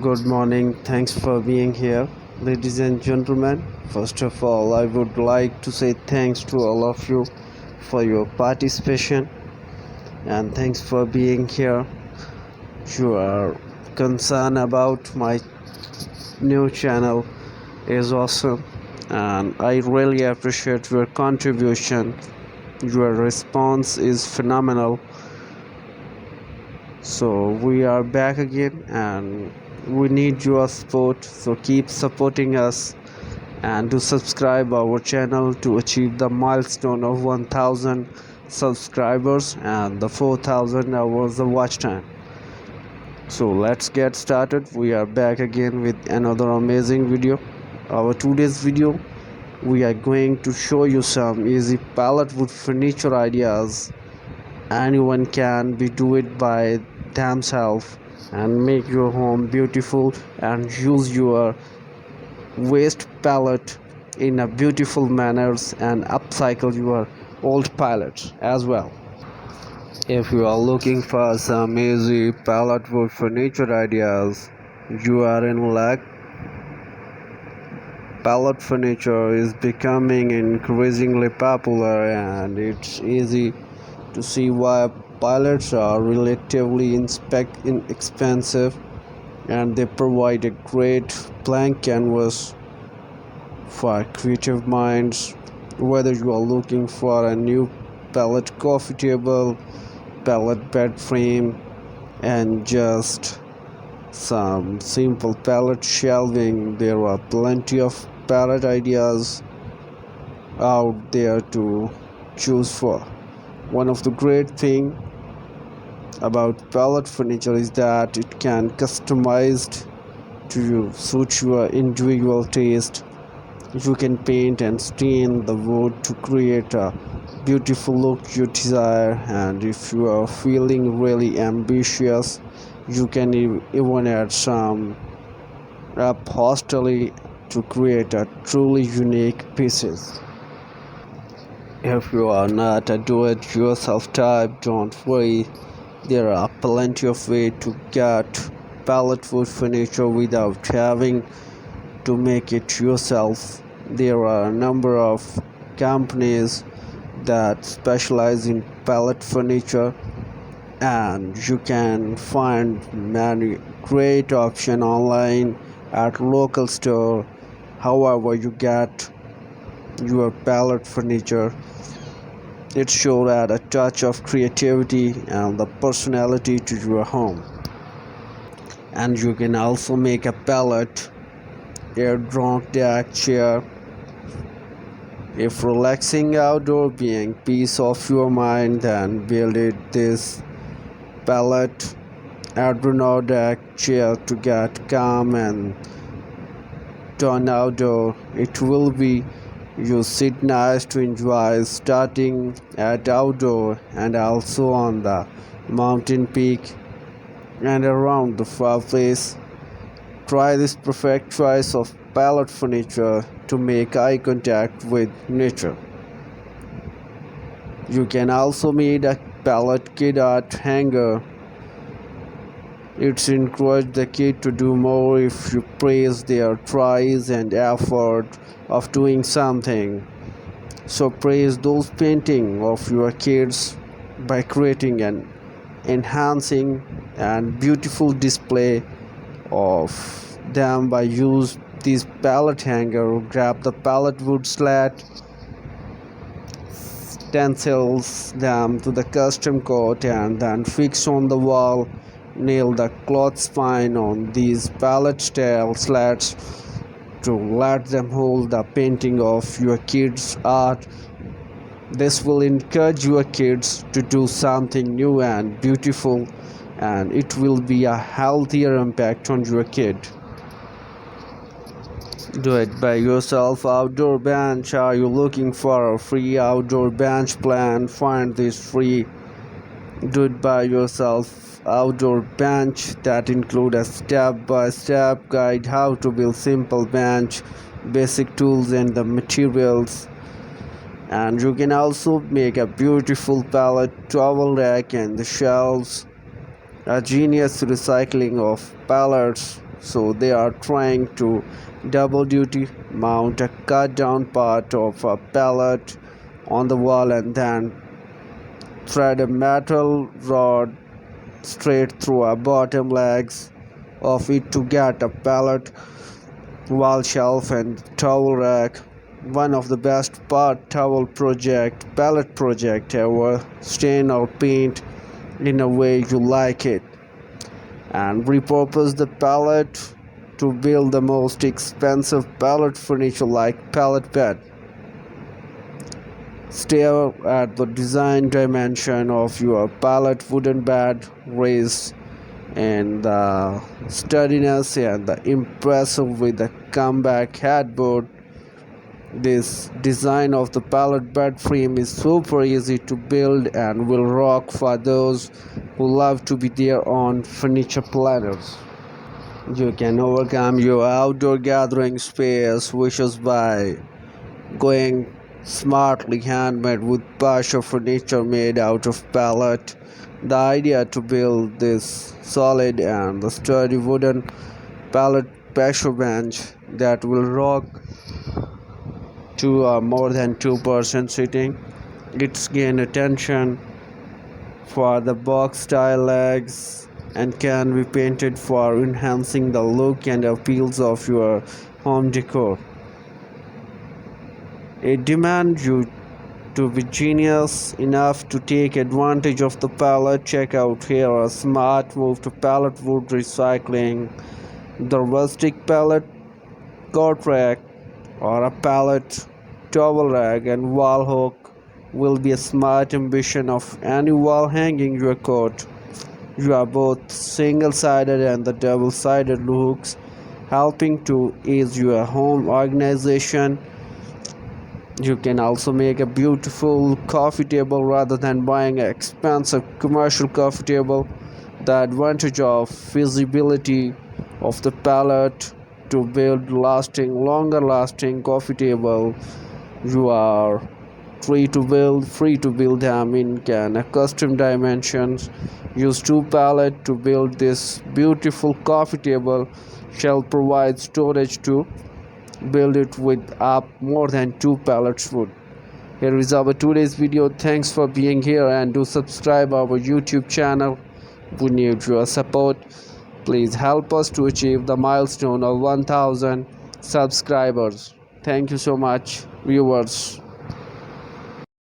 Good morning. Thanks for being here, ladies and gentlemen. First of all, I would like to say thanks to all of you for your participation and thanks for being here. You are concerned about my new channel is awesome, and I really appreciate your contribution. Your response is phenomenal. So we are back again and we need your support, so keep supporting us and to subscribe our channel to achieve the milestone of 1000 subscribers and the 4000 hours of watch time. So let's get started. We are back again with another amazing video. Our today's video, we are going to show you some easy pallet wood furniture ideas. Anyone can do it by themselves and make your home beautiful and use your waste pallet in a beautiful manners and upcycle your old pallets as well. If you are looking for some easy pallet wood furniture ideas, you are in luck. Pallet furniture is becoming increasingly popular, and it's easy to see why pallets are relatively inexpensive, and they provide a great blank canvas for creative minds. Whether you are looking for a new pallet coffee table, pallet bed frame, and just some simple pallet shelving, there are plenty of pallet ideas out there to choose for. One of the great things about pallet furniture is that it can customized to suit your individual taste. You can paint and stain the wood to create a beautiful look you desire, and if you are feeling really ambitious, you can even add some upholstery to create a truly unique pieces. If you are not a do-it-yourself type, don't worry. There are plenty of ways to get pallet wood furniture without having to make it yourself. There are a number of companies that specialize in pallet furniture, and you can find many great options online at local store. However you get your pallet furniture, it should add a touch of creativity and the personality to your home. And you can also make a pallet air drunk deck chair. If relaxing outdoor being peace of your mind, then build it this pallet air deck chair to get calm and turn outdoor. It will be you sit nice to enjoy starting at outdoor and also on the mountain peak and around the fireplace. Try this perfect choice of pallet furniture to make eye contact with nature. You can also make a pallet kid art hanger. It's encourage the kid to do more if you praise their tries and effort of doing something. So praise those painting of your kids by creating an enhancing and beautiful display of them by use this pallet hanger. Grab the pallet wood slat, stencils them to the custom coat, and then fix on the wall. Nail the cloth spine on these pallet style slats to let them hold the painting of your kids' art. This will encourage your kids to do something new and beautiful, and it will be a healthier impact on your kid. Do it by yourself outdoor bench. Are you looking for a free outdoor bench plan? Find this free do it by yourself outdoor bench that include a step-by-step guide how to build simple bench, basic tools and the materials. And you can also make a beautiful pallet, towel rack and the shelves. A genius recycling of pallets so they are trying to double duty, mount a cut down part of a pallet on the wall and then thread a metal rod straight through a bottom legs of it to get a pallet wall shelf and towel rack. One of the best part towel pallet project ever. Stain or paint in a way you like it, and repurpose the pallet to build the most expensive pallet furniture like pallet bed. Stare at the design dimension of your pallet wooden bed, raised and the sturdiness and the impressive with the comeback headboard. This design of the pallet bed frame is super easy to build and will rock for those who love to be their own furniture planners. You can overcome your outdoor gathering space wishes by going smartly handmade with partial furniture made out of pallet. The idea to build this solid and sturdy wooden pallet patio bench that will rock to more than 2% sitting. It's gained attention for the box style legs and can be painted for enhancing the look and appeals of your home decor. It demands you to be genius enough to take advantage of the pallet. Check out here a smart move to pallet wood recycling. The rustic pallet coat rack or a pallet towel rack and wall hook will be a smart ambition of any wall hanging your coat. You are both single-sided and the double-sided hooks, helping to ease your home organization. You can also make a beautiful coffee table rather than buying an expensive commercial coffee table. The advantage of feasibility of the pallet to build longer lasting coffee table. You are free to build them in custom dimensions. Use two pallets to build this beautiful coffee table. Shall provide storage to build it with up more than 2 pallets wood. Here is our today's video. Thanks for being here and do subscribe our YouTube channel. We need your support. Please help us to achieve the milestone of 1000 subscribers. Thank you so much, viewers.